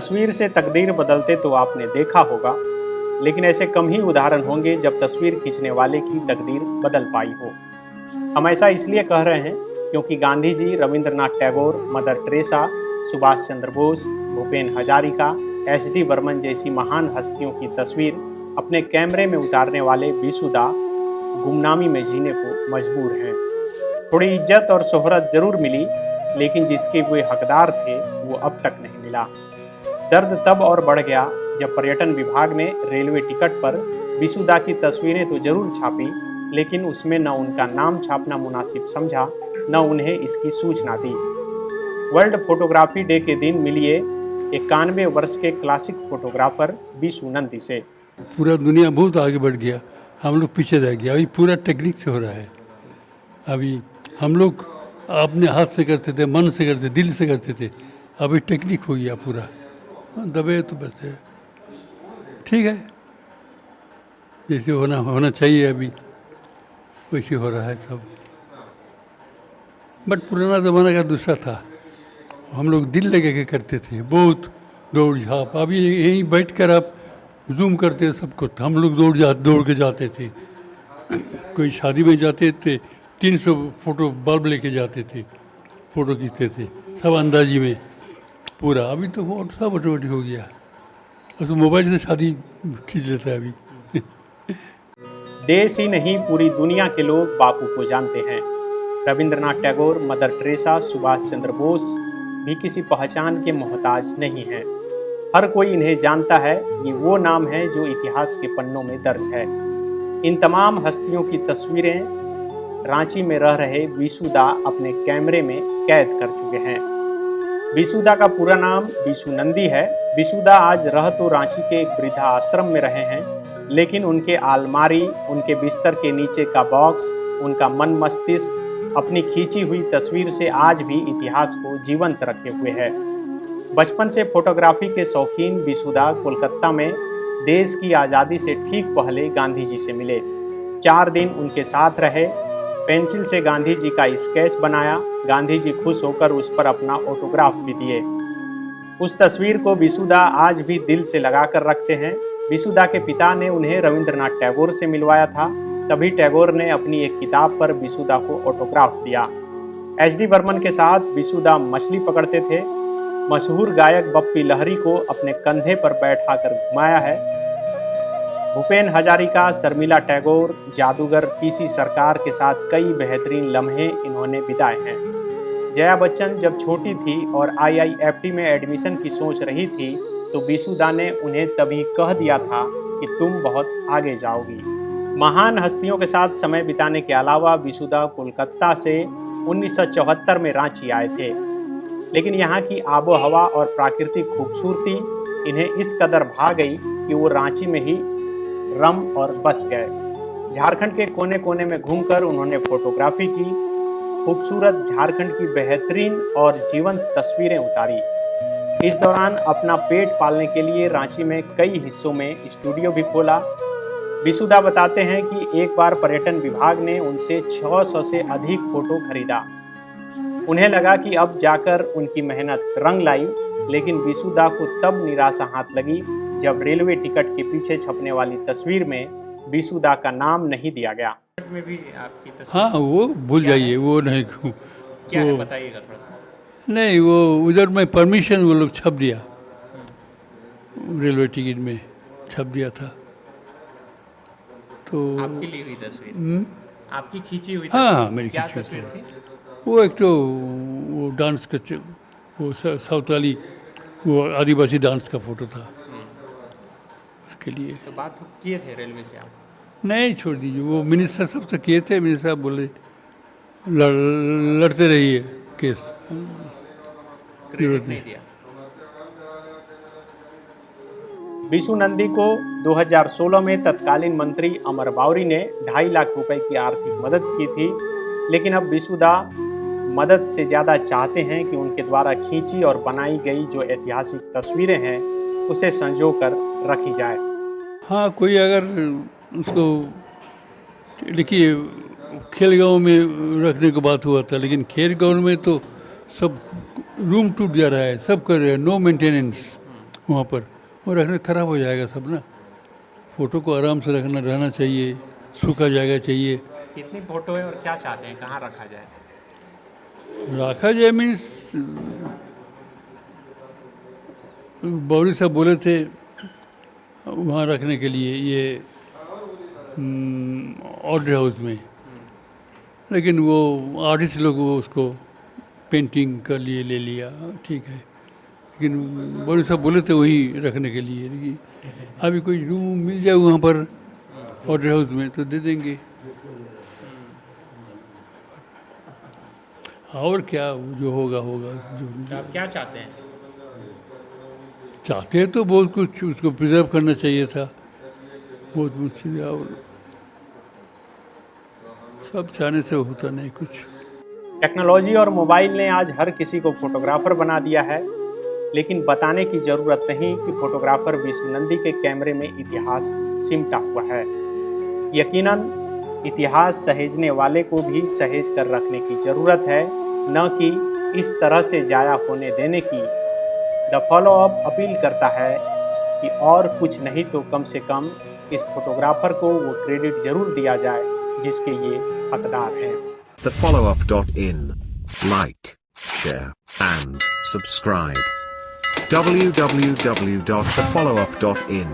तस्वीर से तकदीर बदलते तो आपने देखा होगा, लेकिन ऐसे कम ही उदाहरण होंगे जब तस्वीर खींचने वाले की तकदीर बदल पाई हो। हम ऐसा इसलिए कह रहे हैं क्योंकि Gandhi ji, Rabindranath Tagore, mother Teresa, Subhash Chandra Bose, Bhupen Hazarika, SD. Burman जैसी महान हस्तियों की तस्वीर अपने कैमरे में उतारने वाले बिसुदा गुमनामी में जीने को मजबूर हैं। थोड़ी इज्जत और शोहरत जरूर मिली, लेकिन जिसके वे हकदार थे वो अब तक नहीं मिला। दर्द तब और बढ़ गया जब पर्यटन विभाग ने रेलवे टिकट पर बिसुदा की तस्वीरें तो जरूर छापी, लेकिन उसमें न उनका नाम छापना मुनासिब समझा, न उन्हें इसकी सूचना दी। वर्ल्ड फोटोग्राफी डे के दिन मिलिए 91 वर्ष के क्लासिक फोटोग्राफर बिसु नंदी से। पूरा दुनिया बहुत आगे बढ़ गया, हम लोग पीछे रह गया। अभी पूरा टेक्निक से हो रहा है। अभी हम लोग अपने हाथ से करते थे, मन से करते, दिल से करते थे। अभी टेक्निक हो गया पूरा, दबे तो बस है। ठीक है, जैसे होना चाहिए अभी वैसे हो रहा है सब। बट पुराना ज़माना का दूसरा था, हम लोग दिल लगे के करते थे, बहुत दौड़ झाप। अभी यहीं बैठ कर आप जूम करते सबको, हम लोग दौड़ के जाते थे। कोई शादी में जाते थे, 300 फोटो बल्ब लेके जाते थे, फ़ोटो खींचते थे सब अंदाजी में पूरा। अभी तो वो सब ऑटोमेटिक हो गया, और तो मोबाइल से शादी खींच लेता है अभी। देश ही नहीं, पूरी दुनिया के लोग बापू को जानते हैं। रविंद्रनाथ टैगोर, मदर टेरेसा, सुभाष चंद्र बोस भी किसी पहचान के मोहताज नहीं हैं। हर कोई इन्हें जानता है, ये वो नाम है जो इतिहास के पन्नों में दर्ज है। इन तमाम हस्तियों की तस्वीरें रांची में रह रहे बिसुदा अपने कैमरे में कैद कर चुके हैं। बिसुदा का पूरा नाम बिसु नंदी है। बिसुदा आज रह तो रांची के एक वृद्धा आश्रम में रहे हैं, लेकिन उनके अलमारी, उनके बिस्तर के नीचे का बॉक्स, उनका मन मस्तिष्क अपनी खींची हुई तस्वीर से आज भी इतिहास को जीवंत रखे हुए है। बचपन से फोटोग्राफी के शौकीन बिसुदा कोलकाता में देश की आज़ादी से ठीक पहले गांधी जी से मिले। 4 दिन उनके साथ रहे, पेंसिल से गांधी जी का स्केच बनाया। गांधी जी खुश होकर उस पर अपना ऑटोग्राफ भी दिए। उस तस्वीर को बिसुदा आज भी दिल से लगा कर रखते हैं। बिसुदा के पिता ने उन्हें रविंद्रनाथ टैगोर से मिलवाया था, तभी टैगोर ने अपनी एक किताब पर बिसुदा को ऑटोग्राफ दिया। एस.डी. बर्मन के साथ बिसुदा मछली पकड़ते थे। मशहूर गायक बप्पी लहरी को अपने कंधे पर बैठाकर घुमाया है। भूपेन हजारिका, शर्मिला टैगोर, जादूगर पीसी सरकार के साथ कई बेहतरीन लम्हे इन्होंने बिताए हैं। जया बच्चन जब छोटी थी और IIFT में एडमिशन की सोच रही थी, तो बिसुदा ने उन्हें तभी कह दिया था कि तुम बहुत आगे जाओगी। महान हस्तियों के साथ समय बिताने के अलावा बिसुदा कोलकाता से 1974 में रांची आए थे, लेकिन यहाँ की आबो हवा और प्राकृतिक खूबसूरती इन्हें इस कदर भा गई कि वो रांची में ही रम और बस गए। झारखंड के कोने कोने में घूमकर उन्होंने फोटोग्राफी की, खूबसूरत झारखंड की बेहतरीन और जीवंत तस्वीरें उतारी। इस दौरान अपना पेट पालने के लिए रांची में कई हिस्सों में स्टूडियो भी खोला। बिसुदा बताते हैं कि एक बार पर्यटन विभाग ने उनसे 600 से अधिक फोटो खरीदा। उन्हें लगा कि अब जाकर उनकी मेहनत रंग लाई, लेकिन बिसुदा को तब निराशा हाथ लगी जब रेलवे टिकट के पीछे छपने वाली तस्वीर में बिसुदा का नाम नहीं दिया गया। में भी आपकी तस्वीर, हाँ, वो भूल जाइए, वो नहीं। क्या है बताइएगा थोड़ा सा। नहीं, वो उधर में परमिशन वो लोग छप दिया, रेलवे टिकट में छप दिया था। तो आपकी ली हुई तस्वीर, आपकी खींची हुई तस्वीर? हाँ, मेरी क्या खींची तस्वीर थी? वो एक तो वो डांस का वो साउथ वाली वो आदिवासी डांस का फोटो था, उसके लिए। तो बात किए थे रेलवे से आप? नहीं, छोड़ दीजिए, वो मिनिस्टर सबसे किए थे। मिनिस्टर साहब बोले लड़ते रहिए केस, क्रेडिट नहीं दिया। बिसु नंदी को 2016 में तत्कालीन मंत्री अमर बावरी ने 2.5 लाख रुपए की आर्थिक मदद की थी, लेकिन अब बिसुदा मदद से ज़्यादा चाहते हैं कि उनके द्वारा खींची और बनाई गई जो ऐतिहासिक तस्वीरें हैं उसे संजो कर रखी जाए। हाँ, कोई अगर उसको, देखिए खेलगांव में रखने की बात हुआ था, लेकिन खेलगांव में तो सब रूम टूट जा रहा है, सब कर रहे हैं, नो मेंटेनेंस, वहाँ पर, वो रखने ख़राब हो जाएगा सब ना। फ़ोटो को आराम से रहना चाहिए, सूखा जगह चाहिए। कितनी फोटो है और क्या चाहते हैं, कहाँ रखा जाए? रखा जाए मीन्स, बावली साहब बोले थे वहाँ रखने के लिए, ये ऑर्डर हाउस में, लेकिन वो आर्टिस्ट लोग वो उसको पेंटिंग के लिए ले लिया, ठीक है, लेकिन बावली साहब बोले थे वहीं रखने के लिए। लेकिन अभी कोई रूम मिल जाए वहाँ पर ऑर्डर हाउस में तो दे देंगे। और क्या जो होगा होगा, जो तो आप क्या चाहते हैं? चाहते हैं तो बहुत कुछ, उसको प्रिजर्व करना चाहिए था, बहुत मुश्किल, और सब चाहने से होता नहीं कुछ। टेक्नोलॉजी और मोबाइल ने आज हर किसी को फोटोग्राफर बना दिया है, लेकिन बताने की जरूरत नहीं कि फोटोग्राफर विष्णु नंदी के कैमरे में इतिहास सिमटा हुआ है। यकीनन इतिहास सहेजने वाले को भी सहेज कर रखने की जरूरत है, न कि इस तरह से जाया होने देने की। द फॉलो अप अपील करता है कि और कुछ नहीं तो कम से कम इस फोटोग्राफर को वो क्रेडिट जरूर दिया जाए जिसके ये हकदार हैं। thefollowup.in. Like, share, and subscribe. www.thefollowup.in